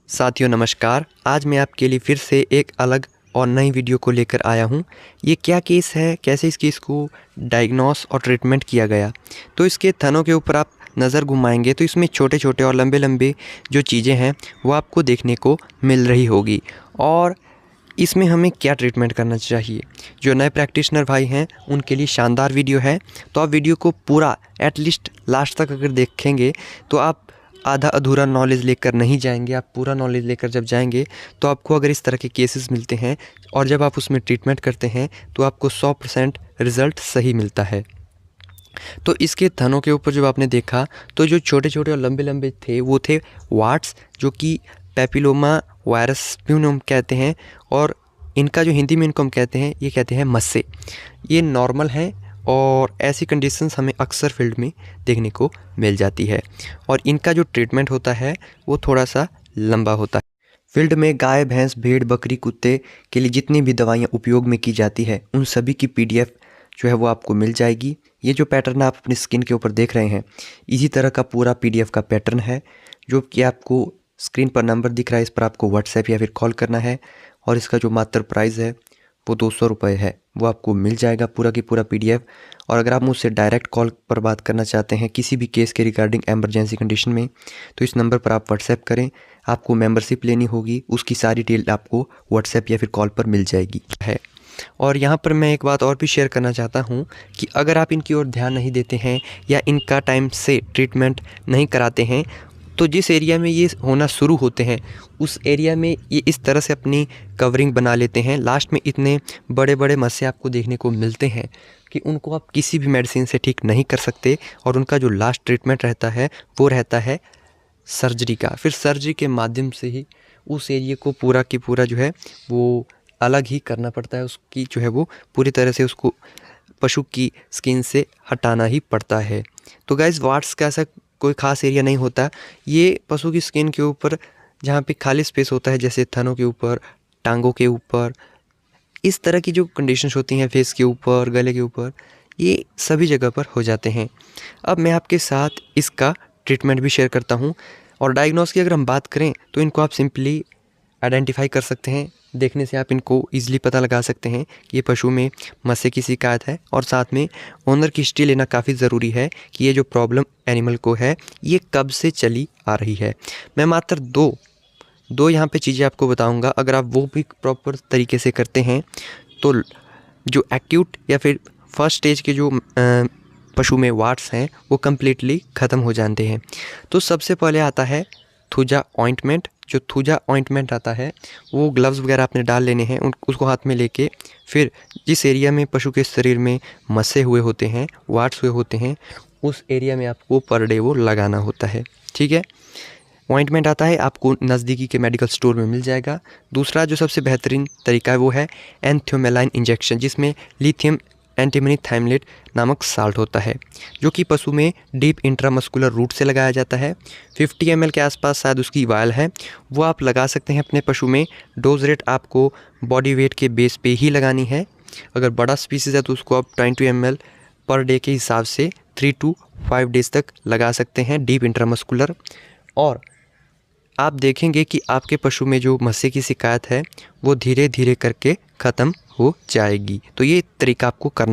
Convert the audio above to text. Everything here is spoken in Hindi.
साथियों नमस्कार। आज मैं आपके लिए फिर से एक अलग और नई वीडियो को लेकर आया हूँ। ये क्या केस है, कैसे इस केस को डायग्नोस और ट्रीटमेंट किया गया। तो इसके थनों के ऊपर आप नज़र घुमाएंगे तो इसमें छोटे छोटे और लंबे लंबे जो चीज़ें हैं वो आपको देखने को मिल रही होगी। और इसमें हमें क्या ट्रीटमेंट करना चाहिए, जो नए प्रैक्टिशनर भाई हैं उनके लिए शानदार वीडियो है। तो आप वीडियो को पूरा एटलीस्ट लास्ट तक अगर देखेंगे तो आप आधा अधूरा नॉलेज लेकर नहीं जाएंगे। आप पूरा नॉलेज लेकर जब जाएंगे तो आपको अगर इस तरह के केसेस मिलते हैं और जब आप उसमें ट्रीटमेंट करते हैं तो आपको 100% रिज़ल्ट सही मिलता है। तो इसके थनों के ऊपर जब आपने देखा तो जो छोटे छोटे और लंबे लंबे थे वो थे वार्ट्स, जो कि पैपिलोमा वायरस भी उन्हें हम कहते हैं, और इनका जो हिंदी में इनको हम कहते हैं, ये कहते हैं मस्से। ये नॉर्मल हैं और ऐसी कंडीशंस हमें अक्सर फील्ड में देखने को मिल जाती है। और इनका जो ट्रीटमेंट होता है वो थोड़ा सा लंबा होता है। फील्ड में गाय, भैंस, भेड़, बकरी, कुत्ते के लिए जितनी भी दवाइयाँ उपयोग में की जाती है उन सभी की PDF जो है वो आपको मिल जाएगी। ये जो पैटर्न आप अपनी स्किन के ऊपर देख रहे हैं, इसी तरह का पूरा PDF का पैटर्न है, जो कि आपको स्क्रीन पर नंबर दिख रहा है, इस पर आपको व्हाट्सएप या फिर कॉल करना है। और इसका जो मात्र प्राइस है वो 200 रुपये है, वो आपको मिल जाएगा पूरा की पूरा PDF। और अगर आप मुझसे डायरेक्ट कॉल पर बात करना चाहते हैं किसी भी केस के रिगार्डिंग एमरजेंसी कंडीशन में, तो इस नंबर पर आप व्हाट्सएप करें। आपको मेंबरशिप लेनी होगी, उसकी सारी डिटेल आपको व्हाट्सएप या फिर कॉल पर मिल जाएगी है। और यहाँ पर मैं एक बात और भी शेयर करना चाहता हूँ कि अगर आप इनकी ओर ध्यान नहीं देते हैं या इनका टाइम से ट्रीटमेंट नहीं कराते हैं तो जिस एरिया में ये होना शुरू होते हैं उस एरिया में ये इस तरह से अपनी कवरिंग बना लेते हैं। लास्ट में इतने बड़े बड़े मस्से आपको देखने को मिलते हैं कि उनको आप किसी भी मेडिसिन से ठीक नहीं कर सकते। और उनका जो लास्ट ट्रीटमेंट रहता है वो रहता है सर्जरी का। फिर सर्जरी के माध्यम से ही उस एरिया को पूरा की पूरा जो है वो अलग ही करना पड़ता है। उसकी जो है वो पूरी तरह से उसको पशु की स्किन से हटाना ही पड़ता है। तो गाइस, वार्ट्स का ऐसा कोई ख़ास एरिया नहीं होता। ये पशु की स्किन के ऊपर जहाँ पे खाली स्पेस होता है, जैसे थनों के ऊपर, टांगों के ऊपर, इस तरह की जो कंडीशंस होती हैं, फेस के ऊपर, गले के ऊपर, ये सभी जगह पर हो जाते हैं। अब मैं आपके साथ इसका ट्रीटमेंट भी शेयर करता हूँ। और डायग्नोस की अगर हम बात करें तो इनको आप सिंपली आइडेंटिफाई कर सकते हैं। देखने से आप इनको ईज़िली पता लगा सकते हैं कि ये पशु में मस्से की शिकायत है। और साथ में ओनर की हिस्ट्री लेना काफ़ी ज़रूरी है कि ये जो प्रॉब्लम एनिमल को है ये कब से चली आ रही है। मैं मात्र दो यहाँ पे चीज़ें आपको बताऊँगा। अगर आप वो भी प्रॉपर तरीके से करते हैं तो जो एक्यूट या फिर फर्स्ट स्टेज के जो पशु में वार्ट्स हैं वो कम्प्लीटली ख़त्म हो जाते हैं। तो सबसे पहले आता है थूजा ऑइंटमेंट। जो थूजा ऑइंटमेंट आता है वो ग्लव्स वगैरह आपने डाल लेने हैं, उसको हाथ में लेके फिर जिस एरिया में पशु के शरीर में मस्से हुए होते हैं, वार्ट्स हुए होते हैं, उस एरिया में आपको पर डे वो लगाना होता है। ठीक है, ऑइंटमेंट आता है, आपको नज़दीकी के मेडिकल स्टोर में मिल जाएगा। दूसरा जो सबसे बेहतरीन तरीका है वो है एंथ्योमेलाइन इंजेक्शन, जिसमें लिथियम एंटीमनी थाइमलेट नामक साल्ट होता है, जो कि पशु में डीप इंट्रामस्कुलर रूट से लगाया जाता है। 50 ml के आसपास शायद उसकी वायल है, वो आप लगा सकते हैं अपने पशु में। डोज रेट आपको बॉडी वेट के बेस पे ही लगानी है। अगर बड़ा स्पीसीज है तो उसको आप 20 ml पर डे के हिसाब से 3 to 5 डेज़ तक लगा सकते हैं डीप इंट्रामस्कुलर। और आप देखेंगे कि आपके पशु में जो मस्से की शिकायत है वो धीरे धीरे करके ख़त्म हो जाएगी। तो ये तरीका आपको करना